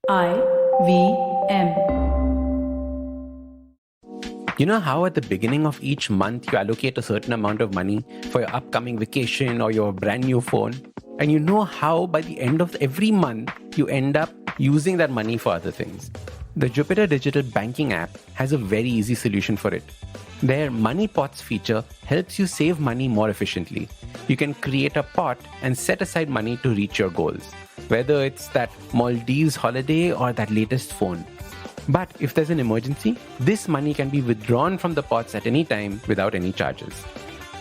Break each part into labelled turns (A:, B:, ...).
A: IVM.
B: You know how at the beginning of each month you allocate a certain amount of money for your upcoming vacation or your brand new phone? And you know how by the end of every month you end up using that money for other things? The Jupiter Digital Banking app has a very easy solution for it. Their Money Pots feature helps you save money more efficiently. You can create a pot and set aside money to reach your goals, whether it's that Maldives holiday or that latest phone. But if there's an emergency, this money can be withdrawn from the pots at any time without any charges.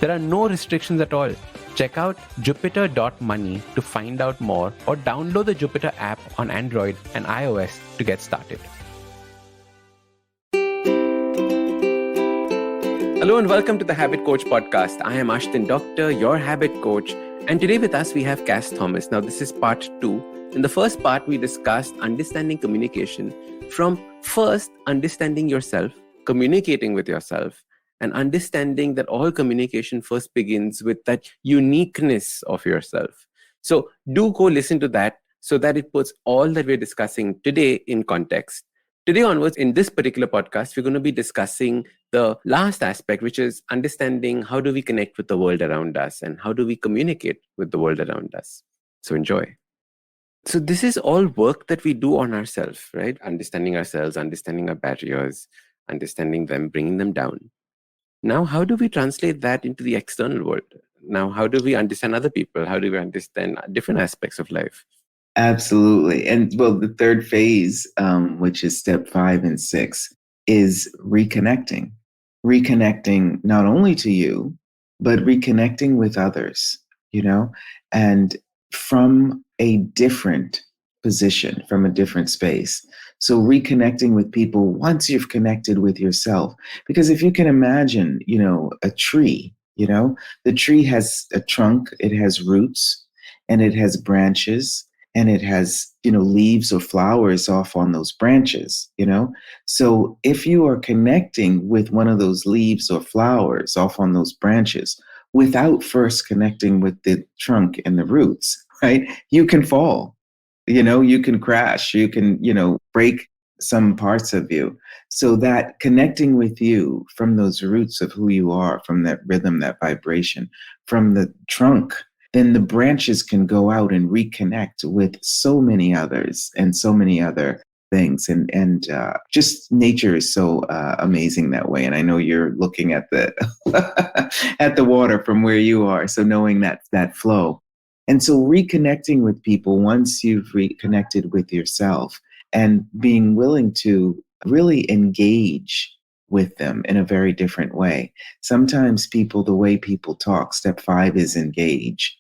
B: There are no restrictions at all. Check out jupiter.money to find out more or download the Jupiter app on Android and iOS to get started. Hello and welcome to the Habit Coach podcast. I am Ashdin Doctor, your habit coach. And today with us we have Kass Thomas. Now this is part 2. In the first part, we discussed understanding communication from first understanding yourself, communicating with yourself, and understanding that all communication first begins with that uniqueness of yourself. So do go listen to that so that it puts all that we're discussing today in context. Today onwards, in this particular podcast, we're going to be discussing the last aspect, which is understanding how do we connect with the world around us and how do we communicate with the world around us. So enjoy. So this is all work that we do on ourselves, right? Understanding ourselves, understanding our barriers, understanding them, bringing them down. Now, how do we translate that into the external world? Now, how do we understand other people? How do we understand different aspects of life?
C: Absolutely. And well, the third phase, which is step 5 and 6, is reconnecting. Reconnecting not only to you, but reconnecting with others, and from a different position, from a different space. So reconnecting with people once you've connected with yourself. Because if you can imagine, a tree, the tree has a trunk, it has roots, and it has branches, and it has, leaves or flowers off on those branches, So if you are connecting with one of those leaves or flowers off on those branches without first connecting with the trunk and the roots, right, you can fall, you can crash, you can, break some parts of you. So that connecting with you from those roots of who you are, from that rhythm, that vibration, from the trunk, then the branches can go out and reconnect with so many others and so many other things. And just nature is so amazing that way. And I know you're looking at the at the water from where you are. So knowing that flow. And so reconnecting with people once you've reconnected with yourself and being willing to really engage with them in a very different way. Sometimes the way people talk, step 5 is engage,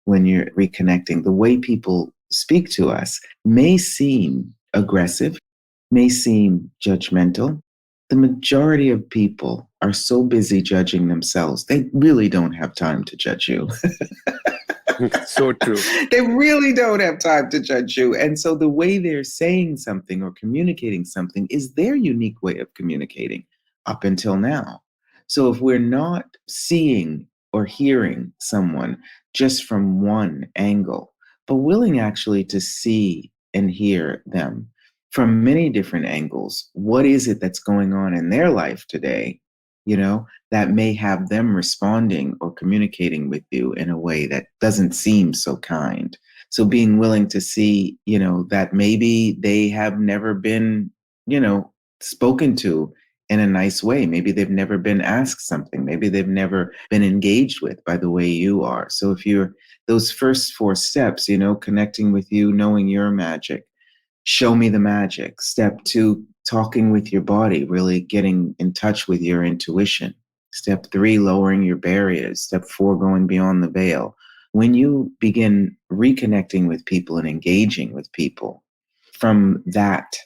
C: when you're reconnecting, the way people speak to us may seem aggressive, may seem judgmental. The majority of people are so busy judging themselves, they really don't have time to judge you.
B: So true.
C: They really don't have time to judge you. And so the way they're saying something or communicating something is their unique way of communicating up until now. So if we're not seeing or hearing someone just from one angle, but willing actually to see and hear them from many different angles, what is it that's going on in their life today, that may have them responding or communicating with you in a way that doesn't seem so kind. So being willing to see, that maybe they have never been, spoken to in a nice way. Maybe they've never been asked something. Maybe they've never been engaged with by the way you are. So if you're those first 4 steps, connecting with you, knowing your magic, show me the magic. Step 2, talking with your body, really getting in touch with your intuition. Step 3, lowering your barriers. Step 4, going beyond the veil. When you begin reconnecting with people and engaging with people from that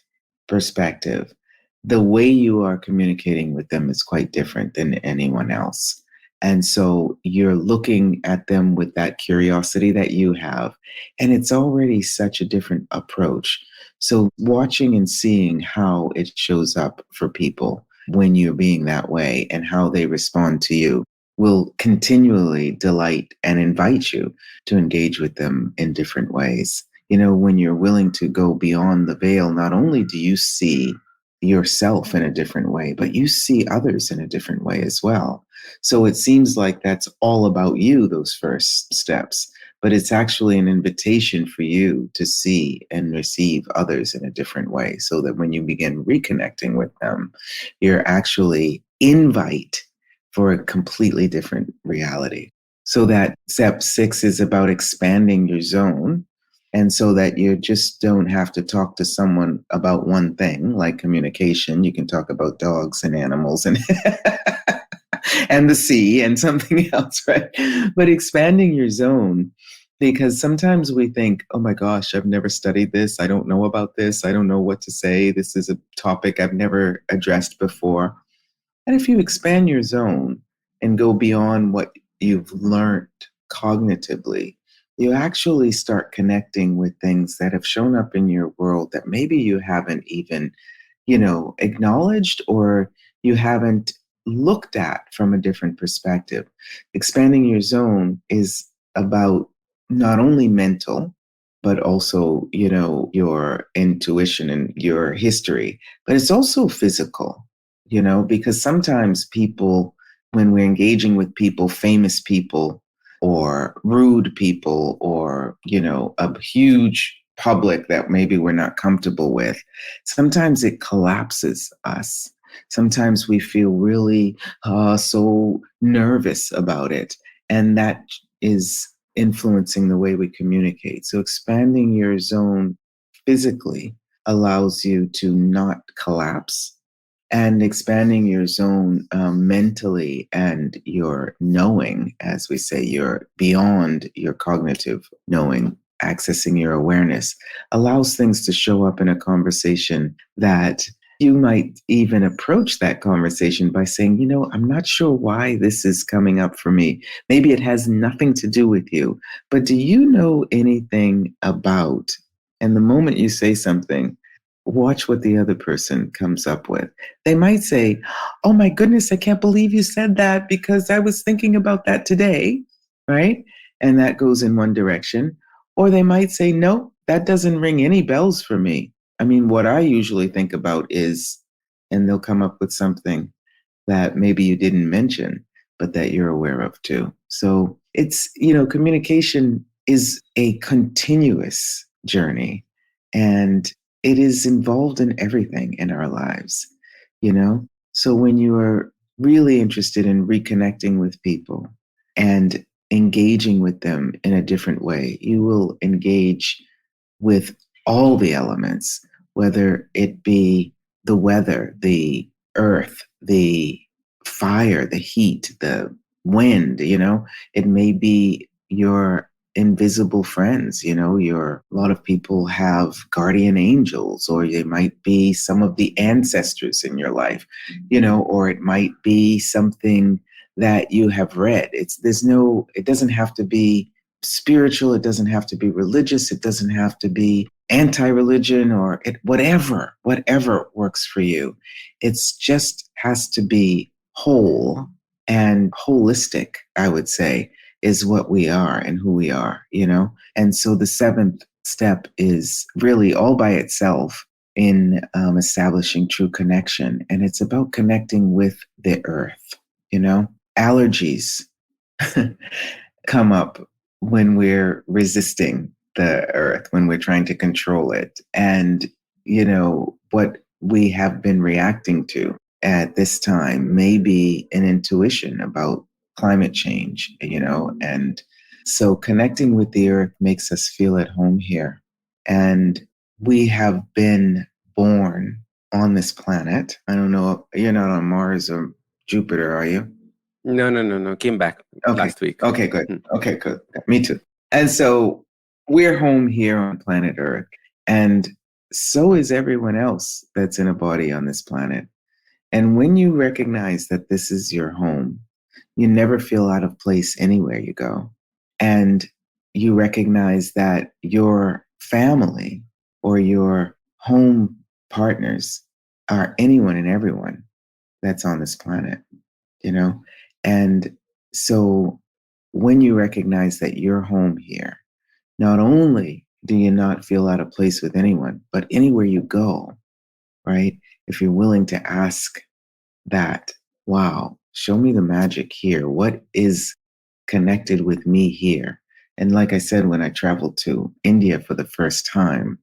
C: perspective, the way you are communicating with them is quite different than anyone else. And so you're looking at them with that curiosity that you have, and it's already such a different approach. So watching and seeing how it shows up for people when you're being that way and how they respond to you will continually delight and invite you to engage with them in different ways. when you're willing to go beyond the veil, not only do you see yourself in a different way, but you see others in a different way as well. So it seems like that's all about you, those first steps, but it's actually an invitation for you to see and receive others in a different way, so that when you begin reconnecting with them, you're actually invite for a completely different reality. So that step 6 is about expanding your zone. And so that you just don't have to talk to someone about one thing like communication. You can talk about dogs and animals and and the sea and something else, right? But expanding your zone, because sometimes we think, oh my gosh, I've never studied this. I don't know about this. I don't know what to say. This is a topic I've never addressed before. And if you expand your zone and go beyond what you've learned cognitively, you actually start connecting with things that have shown up in your world that maybe you haven't even, acknowledged, or you haven't looked at from a different perspective. Expanding your zone is about not only mental, but also, your intuition and your history, but it's also physical, because sometimes people, when we're engaging with people, famous people, or rude people, or, a huge public that maybe we're not comfortable with, sometimes it collapses us. Sometimes we feel really so nervous about it. And that is influencing the way we communicate. So expanding your zone physically allows you to not collapse, and expanding your zone mentally and your knowing, as we say, you're beyond your cognitive knowing, accessing your awareness, allows things to show up in a conversation that you might even approach that conversation by saying, I'm not sure why this is coming up for me. Maybe it has nothing to do with you, but do you know anything about? And the moment you say something, watch what the other person comes up with. They might say, oh my goodness, I can't believe you said that because I was thinking about that today, right? And that goes in one direction. Or they might say, no, that doesn't ring any bells for me. I mean, what I usually think about is, and they'll come up with something that maybe you didn't mention, but that you're aware of too. So it's, communication is a continuous journey, and it is involved in everything in our lives, you know? So when you are really interested in reconnecting with people and engaging with them in a different way, you will engage with all the elements, whether it be the weather, the earth, the fire, the heat, the wind, it may be your invisible friends, a lot of people have guardian angels, or they might be some of the ancestors in your life, or it might be something that you have read. It doesn't have to be spiritual, it doesn't have to be religious, it doesn't have to be anti-religion, or whatever works for you. It's just has to be whole and holistic, I would say, is what we are and who we are, And so the 7th step is really all by itself in establishing true connection. And it's about connecting with the earth, Allergies come up when we're resisting the earth, when we're trying to control it. And, what we have been reacting to at this time may be an intuition about climate change, and so connecting with the earth makes us feel at home here. And we have been born on this planet. I don't know, you're not on Mars or Jupiter, are you?
B: No. Came back last week.
C: Okay, good. Okay, good. Me too. And so we're home here on planet Earth. And so is everyone else that's in a body on this planet. And when you recognize that this is your home, you never feel out of place anywhere you go. And you recognize that your family or your home partners are anyone and everyone that's on this planet, you know? And so when you recognize that you're home here, not only do you not feel out of place with anyone? But anywhere you go, right? If you're willing to ask that, wow, show me the magic here. What is connected with me here? And like I said, when I traveled to India for the first time,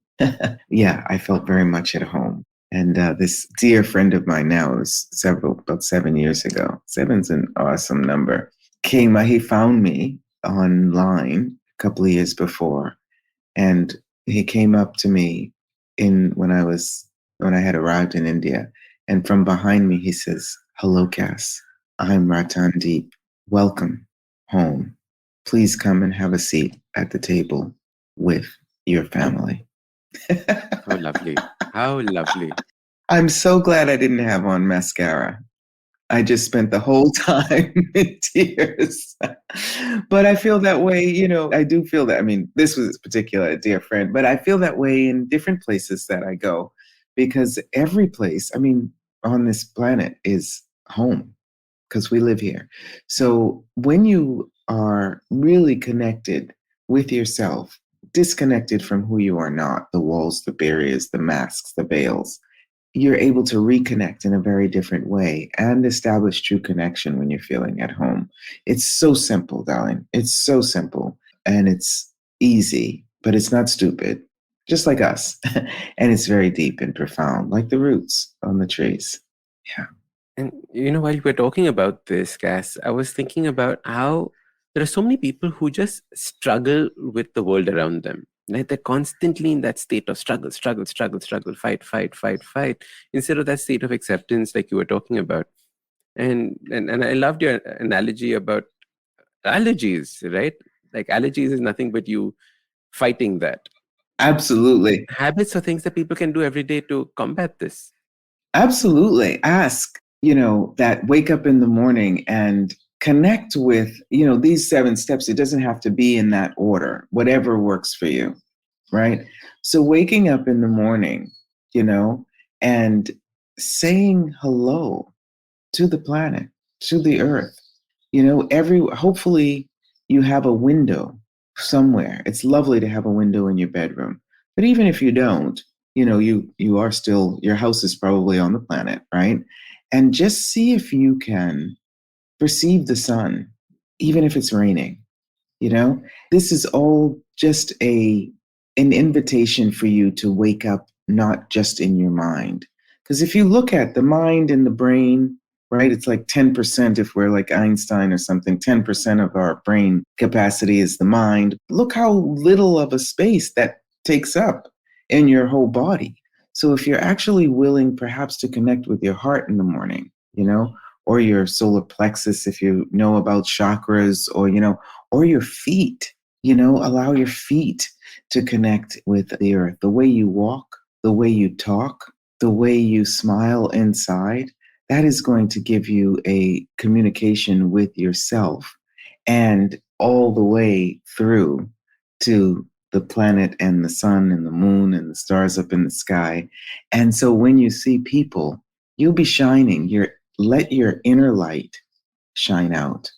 C: yeah, I felt very much at home. And this dear friend of mine now, it was about 7 years ago. Seven's an awesome number. He found me online a couple of years before, and he came up to me when I had arrived in India, and from behind me he says, "Hello, Kass. I'm Ratan Deep. Welcome home. Please come and have a seat at the table with your family."
B: How lovely. How lovely.
C: I'm so glad I didn't have on mascara. I just spent the whole time in tears. But I feel that way, I do feel that. I mean, this was particular, a dear friend, but I feel that way in different places that I go because every place, I mean, on this planet is home because we live here. So when you are really connected with yourself, disconnected from who you are not, the walls, the barriers, the masks, the veils, you're able to reconnect in a very different way and establish true connection when you're feeling at home. It's so simple, darling. It's so simple and it's easy, but it's not stupid, just like us. And it's very deep and profound, like the roots on the trees. Yeah.
B: And while you were talking about this, Cass, I was thinking about how there are so many people who just struggle with the world around them. Like they're constantly in that state of struggle, struggle, struggle, struggle, fight, fight, fight, fight, instead of that state of acceptance like you were talking about. And I loved your analogy about allergies, right? Like allergies is nothing but you fighting that.
C: Absolutely.
B: Habits are things that people can do every day to combat this.
C: Absolutely. Ask, that wake up in the morning and connect with, these 7 steps. It doesn't have to be in that order, whatever works for you, right? So waking up in the morning, you know, and saying hello to the planet, to the earth, hopefully you have a window somewhere. It's lovely to have a window in your bedroom. But even if you don't, you are still, your house is probably on the planet, right? And just see if you can perceive the sun, even if it's raining. you know this is all just an invitation for you to wake up, not just in your mind. Because if you look at the mind and the brain, right, it's like 10%. If we're like Einstein or something, 10% of our brain capacity is the mind. Look how little of a space that takes up in your whole body. So if you're actually willing perhaps to connect with your heart in the morning, or your solar plexus, if you know about chakras, or your feet, allow your feet to connect with the earth. The way you walk, the way you talk, the way you smile inside, that is going to give you a communication with yourself and all the way through to the planet and the sun and the moon and the stars up in the sky. And so when you see people, you'll be shining. Let your inner light shine out.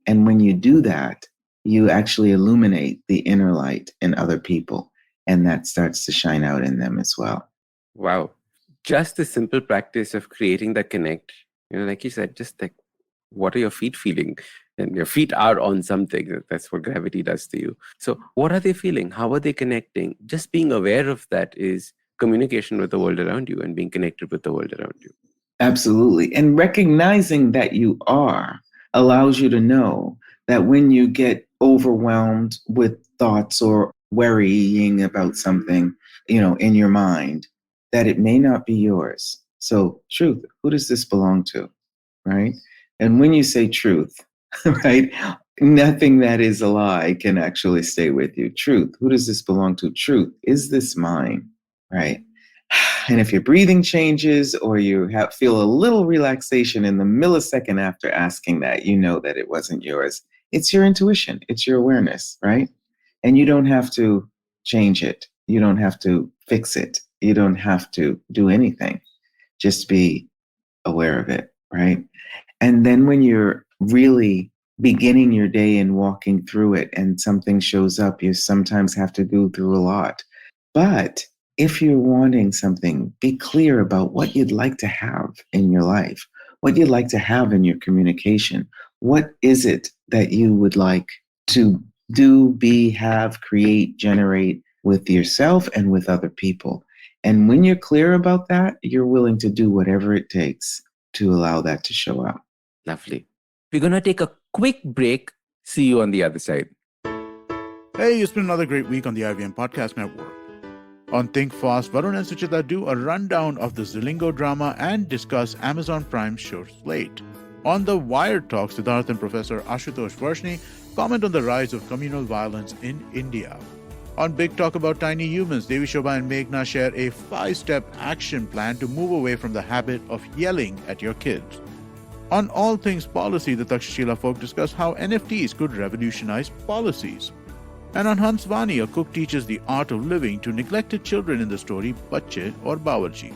C: And when you do that, you actually illuminate the inner light in other people, and that starts to shine out in them as well.
B: Wow. Just the simple practice of creating that connect, like you said, just like, what are your feet feeling? And your feet are on something. That's what gravity does to you. So what are they feeling? How are they connecting? Just being aware of that is communication with the world around you and being connected with the world around you.
C: Absolutely. And recognizing that you are allows you to know that when you get overwhelmed with thoughts or worrying about something, in your mind, that it may not be yours. So, truth, who does this belong to? Right? And when you say truth, right, nothing that is a lie can actually stay with you. Truth, who does this belong to? Truth, is this mine? Right? And if your breathing changes or you feel a little relaxation in the millisecond after asking that, you know that it wasn't yours. It's your intuition, it's your awareness, right? And you don't have to change it. You don't have to fix it. You don't have to do anything. Just be aware of it, right? And then when you're really beginning your day and walking through it and something shows up, you sometimes have to go through a lot. But if you're wanting something, be clear about what you'd like to have in your life, what you'd like to have in your communication. What is it that you would like to do, be, have, create, generate with yourself and with other people? And when you're clear about that, you're willing to do whatever it takes to allow that to show up.
B: Lovely. We're going to take a quick break. See you on the other side.
A: Hey, it's been another great week on the IVM Podcast Network. On Think Fast, Varun and Suchita do a rundown of the Zilingo drama and discuss Amazon Prime's show slate. On The Wired Talk, Siddharth and Professor Ashutosh Varshni comment on the rise of communal violence in India. On Big Talk About Tiny Humans, Devi Shobha and Meghna share a 5-step action plan to move away from the habit of yelling at your kids. On All Things Policy, the Takshashila folk discuss how NFTs could revolutionize policies. And on Hans Vani, a cook teaches the art of living to neglected children in the story Bacche or Bawarchi.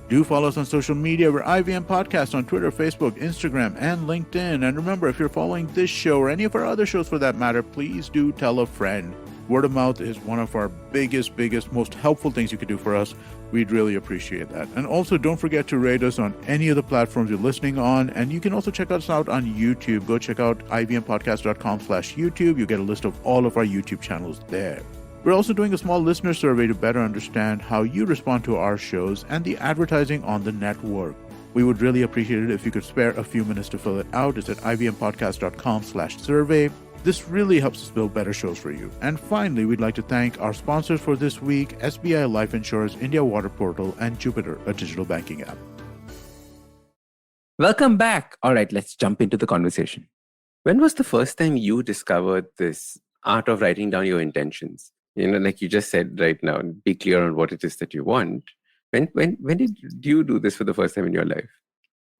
A: Do follow us on social media. We're IVM Podcast on Twitter, Facebook, Instagram, and LinkedIn. And remember, if you're following this show or any of our other shows for that matter, please do tell a friend. Word of mouth is one of our biggest, most helpful things you could do for us. We'd really appreciate that. And also, don't forget to rate us on any of the platforms you're listening on. And you can also check us out on YouTube. Go check out ivmpodcast.com/YouTube. You get a list of all of our YouTube channels there. We're also doing a small listener survey to better understand how you respond to our shows and the advertising on the network. We would really appreciate it if you could spare a few minutes to fill it out. It's at ivmpodcast.com/survey. This really helps us build better shows for you. And finally, we'd like to thank our sponsors for this week, SBI Life Insurance, India Water Portal, and Jupiter, a digital banking app.
B: Welcome back. All right, let's jump into the conversation. When was the first time you discovered this art of writing down your intentions? Like you just said right now, be clear on what it is that you want. When did you do this for the first time in your life?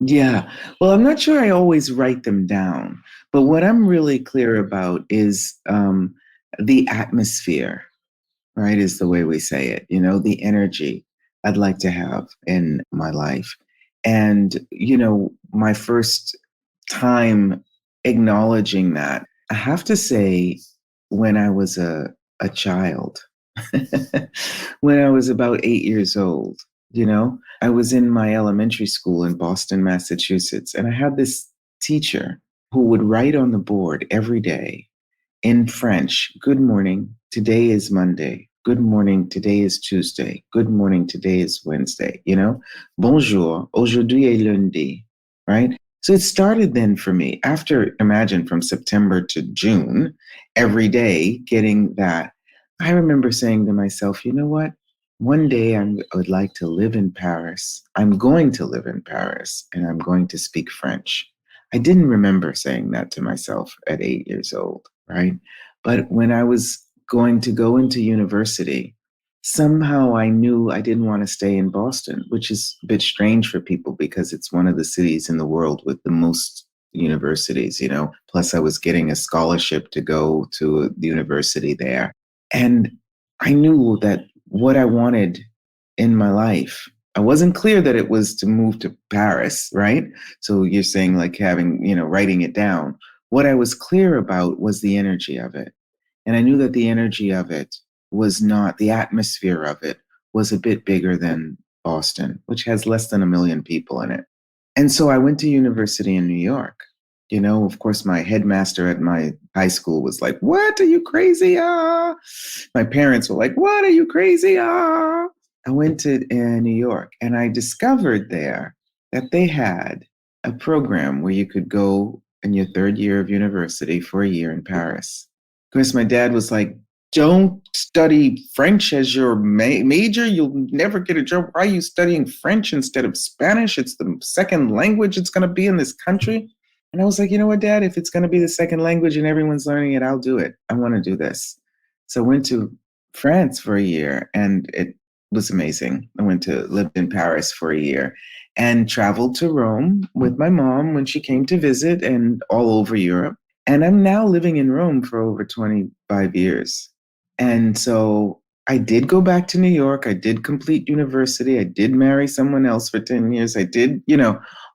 C: Yeah. Well, I'm not sure I always write them down, but what I'm really clear about is the atmosphere, right? Is the way we say it, the energy I'd like to have in my life. And, my first time acknowledging that, I have to say, when I was a child, when I was about 8 years old, I was in my elementary school in Boston, Massachusetts, and I had this teacher who would write on the board every day in French, "Good morning, today is Monday. Good morning, today is Tuesday. Good morning, today is Wednesday." Bonjour, aujourd'hui est lundi, right? So it started then for me after, imagine, from September to June, every day getting that. I remember saying to myself, you know what? One day I would like to live in Paris. I'm going to live in Paris and I'm going to speak French. I didn't remember saying that to myself at 8 years old, right? But when I was going to go into university, somehow I knew I didn't want to stay in Boston, which is a bit strange for people because it's one of the cities in the world with the most universities, Plus I was getting a scholarship to go to the university there. And I knew that what I wanted in my life, I wasn't clear that it was to move to Paris, right? So you're saying like having, writing it down. What I was clear about was the energy of it. And I knew that the energy of it was not, the atmosphere of it was a bit bigger than Boston, which has less than 1 million people in it. And so I went to university in New York. Of course, my headmaster at my high school was like, "What? Are you crazy? Ah." My parents were like, "What? Are you crazy? Ah." I went to New York and I discovered there that they had a program where you could go in your third year of university for a year in Paris. Of course, my dad was like, "Don't study French as your major. You'll never get a job. Why are you studying French instead of Spanish? It's the second language it's going to be in this country." And I was like, "You know what, Dad? If it's going to be the second language and everyone's learning it, I'll do it. I want to do this." So I went to France for a year and it was amazing. I lived in Paris for a year and traveled to Rome with my mom when she came to visit and all over Europe. And I'm now living in Rome for over 25 years. And so I did go back to New York. I did complete university. I did marry someone else for 10 years. I did,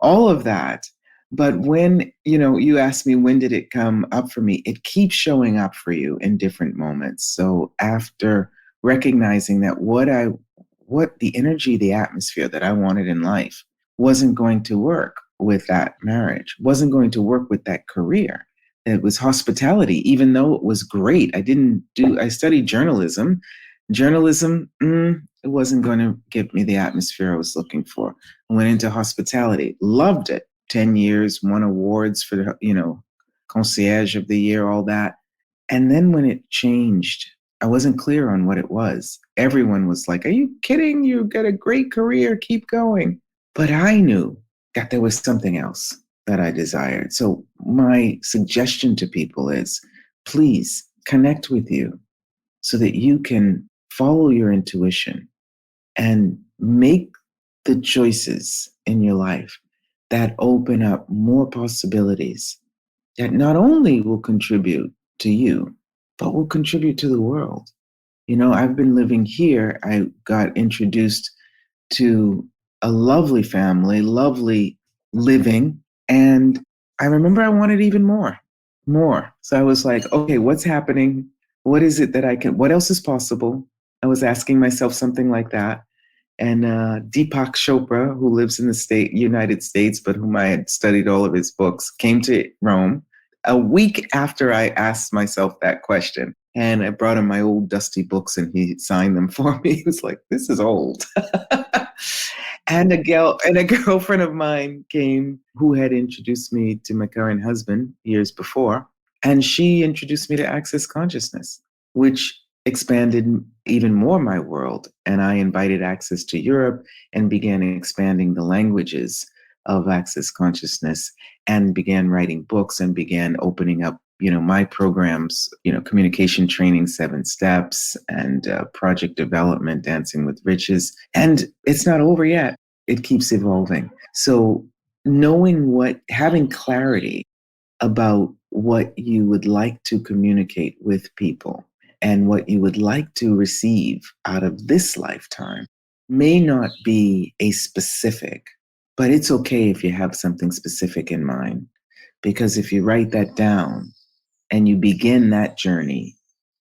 C: all of that. But when, you asked me, when did it come up for me? It keeps showing up for you in different moments. So after recognizing that what the energy, the atmosphere that I wanted in life wasn't going to work with that marriage, wasn't going to work with that career. It was hospitality, even though it was great. I studied journalism. Journalism, it wasn't going to give me the atmosphere I was looking for. I went into hospitality, loved it. 10 years, won awards for the, concierge of the year, all that. And then when it changed, I wasn't clear on what it was. Everyone was like, "Are you kidding? You've got a great career, keep going." But I knew that there was something else that I desired. So my suggestion to people is, please connect with you so that you can follow your intuition and make the choices in your life that open up more possibilities that not only will contribute to you, but will contribute to the world. I've been living here. I got introduced to a lovely family, lovely living. And I remember I wanted even more, more. So I was like, okay, what's happening? What is it that what else is possible? I was asking myself something like that. And Deepak Chopra, who lives in the United States, but whom I had studied all of his books, came to Rome a week after I asked myself that question. And I brought him my old dusty books and he signed them for me. He was like, "This is old." And a girlfriend of mine came who had introduced me to my current husband years before. And she introduced me to Access Consciousness, which expanded even more my world. And I invited Access to Europe and began expanding the languages of Access Consciousness and began writing books and began opening up, my programs, communication training, 7 steps, and project development, Dancing with Riches. And it's not over yet. It keeps evolving. So having clarity about what you would like to communicate with people and what you would like to receive out of this lifetime may not be a specific, but it's okay if you have something specific in mind. Because if you write that down and you begin that journey,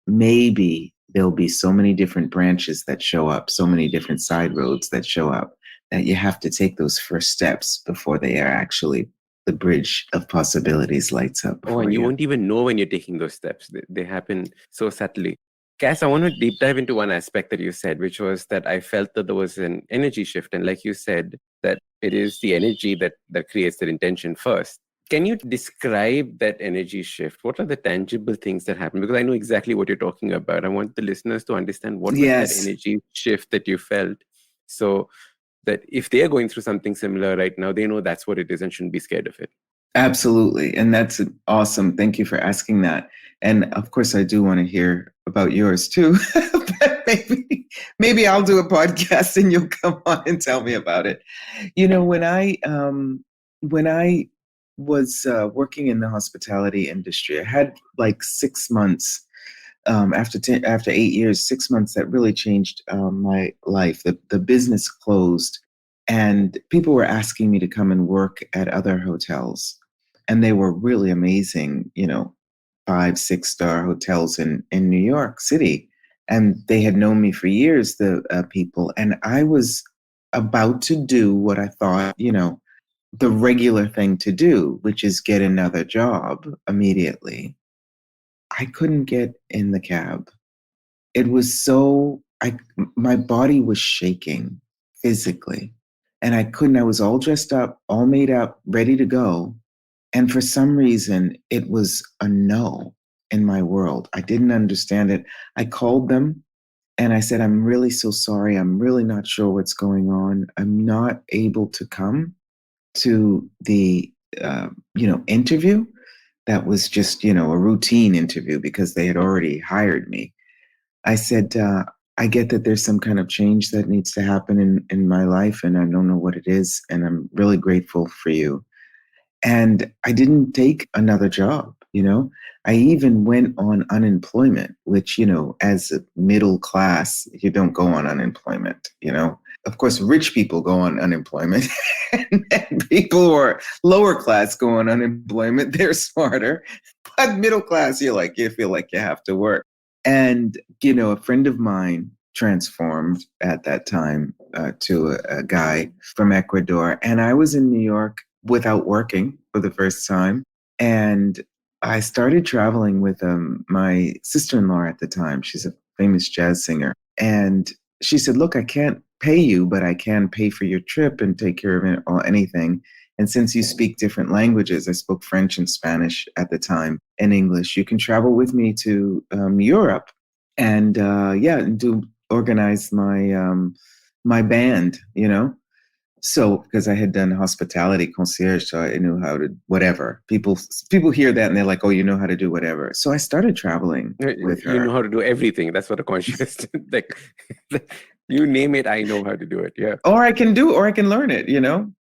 C: maybe there'll be so many different branches that show up, so many different side roads that show up, that you have to take those first steps before they are actually the bridge of possibilities lights up.
B: Oh, and you won't even know when you're taking those steps. They happen so subtly. Cass, I want to deep dive into one aspect that you said, which was that I felt that there was an energy shift. And like you said, that it is the energy that creates that intention first. Can you describe that energy shift? What are the tangible things that happen? Because I know exactly what you're talking about. I want the listeners to understand what was that energy shift that you felt, so that if they're going through something similar right now, they know that's what it is and shouldn't be scared of it.
C: Absolutely. And that's awesome. Thank you for asking that. And of course, I do want to hear about yours too. But maybe I'll do a podcast and you'll come on and tell me about it. When I was working in the hospitality industry, I had like 6 months after 8 years, 6 months that really changed my life. The business closed, and people were asking me to come and work at other hotels, and they were really amazing, 5-6 star hotels in New York City, and they had known me for years, the people, and I was about to do what I thought, the regular thing to do, which is get another job immediately. I couldn't get in the cab. It was my body was shaking physically, and I was all dressed up, all made up, ready to go. And for some reason, it was a no in my world. I didn't understand it. I called them and I said, "I'm really so sorry. I'm really not sure what's going on. I'm not able to come to the, interview." That was just, a routine interview because they had already hired me. I said, "I get that there's some kind of change that needs to happen in my life, and I don't know what it is. And I'm really grateful for you." And I didn't take another job, I even went on unemployment, which, as a middle class, you don't go on unemployment, of course, rich people go on unemployment and people who are lower class go on unemployment. They're smarter. But middle class, you feel like you have to work. And, a friend of mine transformed at that time to a guy from Ecuador. And I was in New York without working for the first time. And I started traveling with my sister-in-law at the time. She's a famous jazz singer. And she said, look, I can't pay you, but I can pay for your trip and take care of it or anything. And since you speak different languages, I spoke French and Spanish at the time and English, you can travel with me to Europe and organize my band, So because I had done hospitality concierge, so I knew how to whatever. People hear that and they're like, oh, you know how to do whatever. So I started traveling with her.
B: You know how to do everything. That's what a conscious like. You name it, I know how to do it. Yeah.
C: Or I can learn it.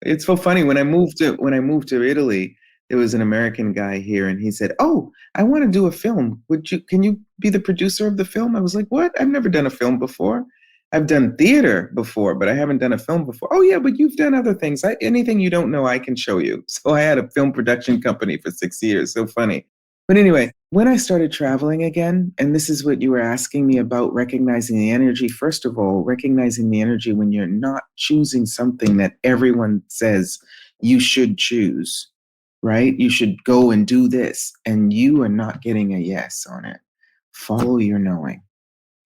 C: It's so funny. When I moved to Italy, there was an American guy here, and he said, "Oh, I want to do a film. Can you be the producer of the film?" I was like, "What? I've never done a film before. I've done theater before, but I haven't done a film before." "Oh yeah, but you've done other things. Anything you don't know, I can show you." So I had a film production company for 6 years. So funny. But anyway, when I started traveling again, and this is what you were asking me about, recognizing the energy. First of all, recognizing the energy when you're not choosing something that everyone says you should choose, right? You should go and do this, and you are not getting a yes on it. Follow your knowing,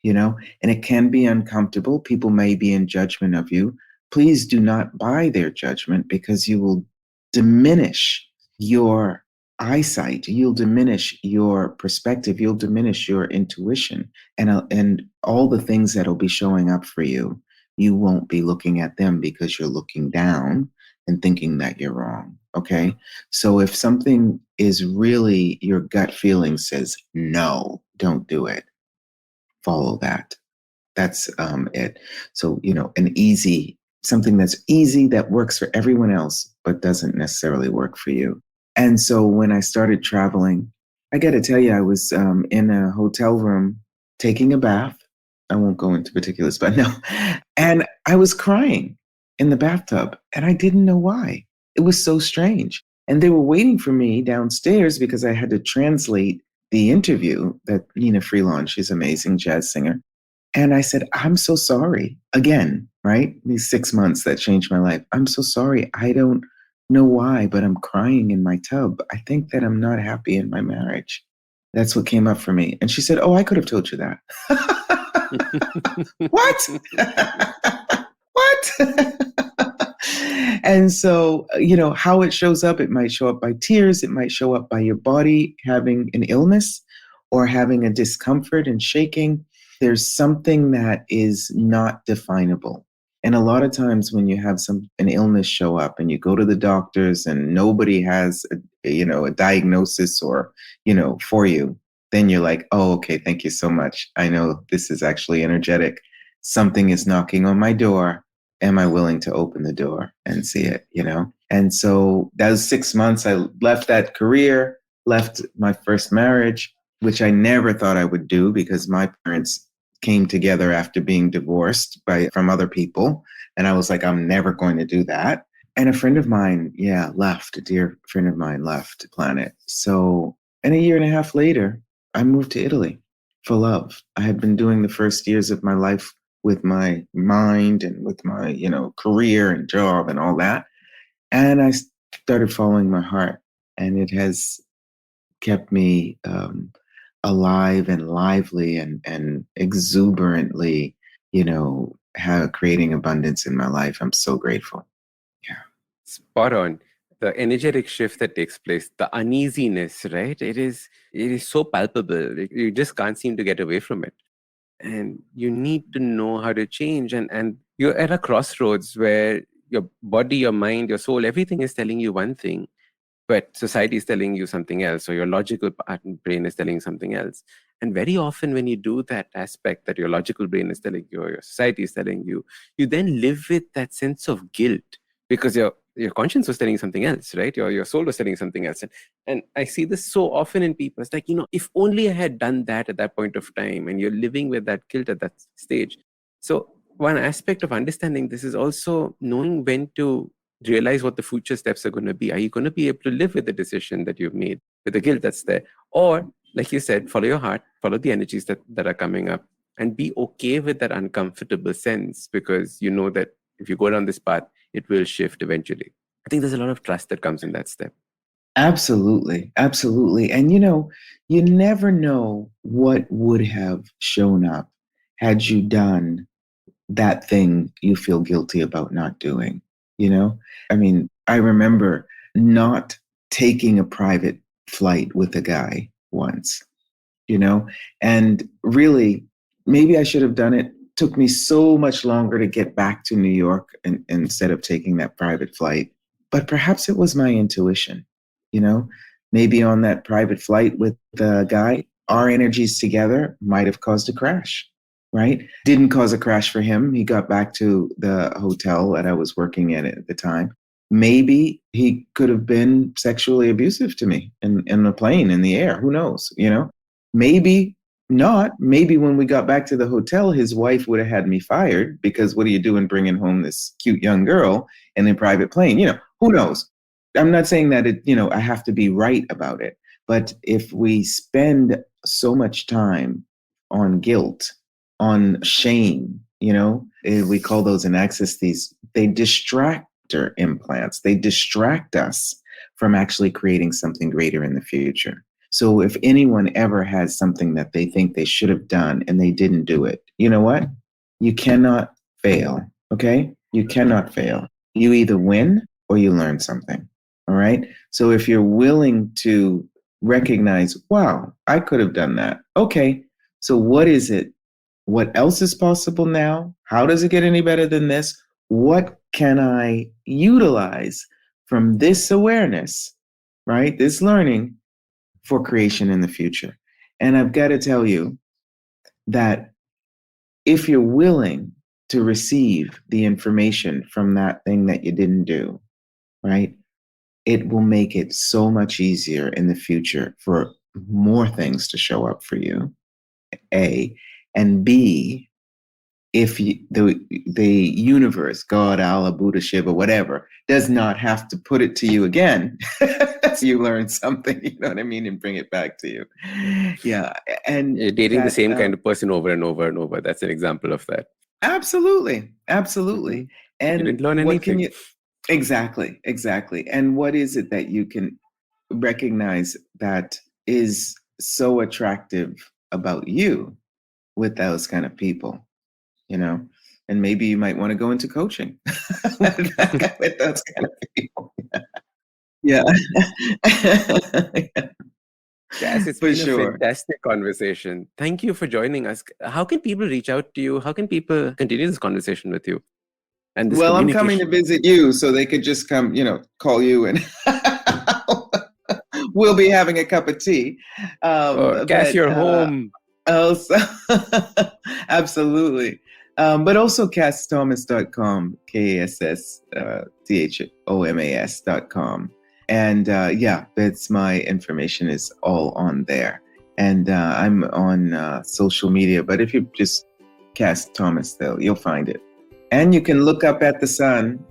C: and it can be uncomfortable. People may be in judgment of you. Please do not buy their judgment, because you will diminish your eyesight, you'll diminish your perspective, you'll diminish your intuition, and all the things that'll be showing up for you. You won't be looking at them because you're looking down and thinking that you're wrong. Okay. So if something is really your gut feeling says, no, don't do it, follow that. That's it. So, something that's easy that works for everyone else, but doesn't necessarily work for you. And so when I started traveling, I got to tell you, I was in a hotel room taking a bath. I won't go into particulars, but no. And I was crying in the bathtub, and I didn't know why. It was so strange. And they were waiting for me downstairs because I had to translate the interview that Nina Freelon, she's an amazing jazz singer. And I said, I'm so sorry. Again, right? These 6 months that changed my life. I'm so sorry. I don't know why, but I'm crying in my tub. I think that I'm not happy in my marriage. That's what came up for me. And she said, oh, I could have told you that. What? What? And so, how it shows up, it might show up by tears. It might show up by your body having an illness or having a discomfort and shaking. There's something that is not definable. And a lot of times when you have an illness show up and you go to the doctors and nobody has a diagnosis or, for you, then you're like, oh, okay, thank you so much. I know this is actually energetic. Something is knocking on my door. Am I willing to open the door and see it, And so that was 6 months. I left that career, left my first marriage, which I never thought I would do because my parents came together after being divorced from other people. And I was like, I'm never going to do that. And a friend of mine, left. A dear friend of mine left the planet. So, and a year and a half later, I moved to Italy for love. I had been doing the first years of my life with my mind and with my, career and job and all that. And I started following my heart, and it has kept me alive and lively and exuberantly, creating abundance in my life. I'm so grateful. Yeah.
B: Spot on. The energetic shift that takes place, the uneasiness, right? It is so palpable. You just can't seem to get away from it. And you need to know how to change. And you're at a crossroads where your body, your mind, your soul, everything is telling you one thing, but society is telling you something else, or your logical brain is telling you something else. And very often when you do that aspect that your logical brain is telling you or your society is telling you, you then live with that sense of guilt because your conscience was telling you something else, right? Your soul was telling you something else. And I see this so often in people. It's like, if only I had done that at that point of time, and you're living with that guilt at that stage. So one aspect of understanding this is also knowing when to realize what the future steps are going to be. Are you going to be able to live with the decision that you've made, with the guilt that's there? Or, like you said, follow your heart, follow the energies that are coming up, and be okay with that uncomfortable sense, because you know that if you go down this path, it will shift eventually. I think there's a lot of trust that comes in that step.
C: Absolutely. Absolutely. And you never know what would have shown up had you done that thing you feel guilty about not doing. I mean, I remember not taking a private flight with a guy once, and really, maybe I should have done it. Took me so much longer to get back to New York instead of taking that private flight. But perhaps it was my intuition, you know, maybe on that private flight with the guy, our energies together might have caused a crash, right? Didn't cause a crash for him. He got back to the hotel that I was working at the time. Maybe he could have been sexually abusive to me in the plane, in the air. Who knows, Maybe not. Maybe when we got back to the hotel, his wife would have had me fired because what are you doing bringing home this cute young girl in a private plane? Who knows? I'm not saying that I have to be right about it. But if we spend so much time on guilt, on shame, we call those in Access, they distractor implants. They distract us from actually creating something greater in the future. So if anyone ever has something that they think they should have done and they didn't do it, you know what? You cannot fail, okay? You cannot fail. You either win or you learn something, all right? So if you're willing to recognize, wow, I could have done that. Okay, so what is it? What else is possible now? How does it get any better than this? What can I utilize from this awareness, right? This learning for creation in the future. And I've got to tell you that if you're willing to receive the information from that thing that you didn't do, right, it will make it so much easier in the future for more things to show up for you, A. And B, if the universe, God, Allah, Buddha, Shiva, whatever, does not have to put it to you again, so you learn something, you know what I mean, and bring it back to you. Yeah. And
B: you're dating the same kind of person over and over and over. That's an example of that.
C: Absolutely. Absolutely. Mm-hmm. And
B: you didn't learn anything.
C: Exactly. And what is it that you can recognize that is so attractive about you with those kind of people? And maybe you might want to go into coaching with those kind of people. Yeah.
B: Yes, it's been a fantastic conversation. Thank you for joining us. How can people reach out to you? How can people continue this conversation with you? And this
C: I'm coming to visit you, so they could just come, call you, and we'll be having a cup of tea.
B: Kass, you're home.
C: Also, absolutely. But also KassThomas.com, KassThomas.com. And that's my information is all on there. And I'm on social media, but if you just Kass Thomas, though, you'll find it. And you can look up at the sun.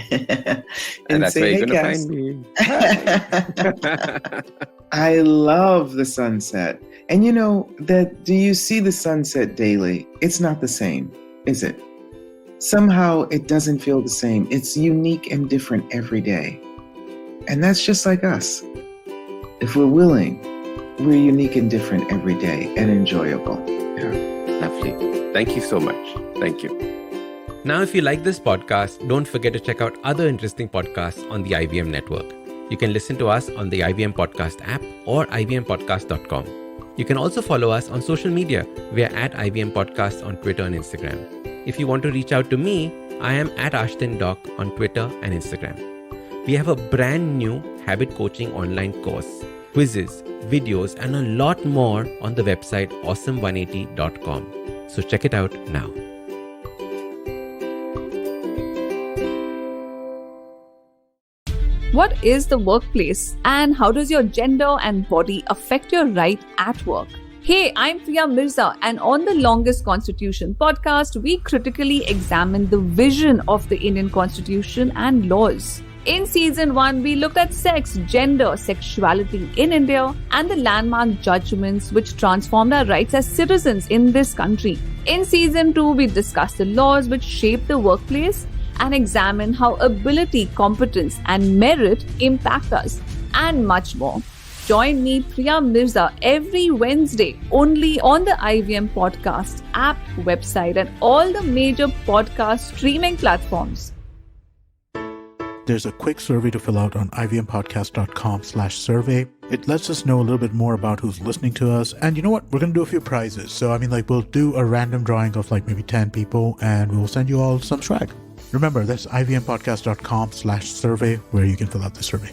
C: And
B: that's
C: say,
B: where you're
C: hey,
B: going to find me.
C: I love the sunset. And do you see the sunset daily? It's not the same, is it? Somehow it doesn't feel the same. It's unique and different every day. And that's just like us. If we're willing, we're unique and different every day and enjoyable.
B: Yeah. Lovely. Thank you so much. Thank you. Now, if you like this podcast, don't forget to check out other interesting podcasts on the IVM network. You can listen to us on the IVM Podcast app or ivmpodcast.com. You can also follow us on social media. We are at IVM Podcast on Twitter and Instagram. If you want to reach out to me, I am at Ashdin Doc on Twitter and Instagram. We have a brand new habit coaching online course, quizzes, videos, and a lot more on the website awesome180.com. So check it out now.
D: What is the workplace and how does your gender and body affect your right at work? Hey, I'm Priya Mirza, and on the Longest Constitution podcast, we critically examine the vision of the Indian Constitution and laws. In season 1, we looked at sex, gender, sexuality in India, and the landmark judgments which transformed our rights as citizens in this country. In season 2, we discussed the laws which shape the workplace and examine how ability, competence, and merit impact us, and much more. Join me, Priya Mirza, every Wednesday only on the IVM Podcast app, website, and all the major podcast streaming platforms.
A: There's a quick survey to fill out on ivmpodcast.com/survey. It lets us know a little bit more about who's listening to us. And you know what? We're going to do a few prizes. So, we'll do a random drawing of maybe 10 people and we'll send you all some swag. Remember, that's ivmpodcast.com/survey where you can fill out the survey.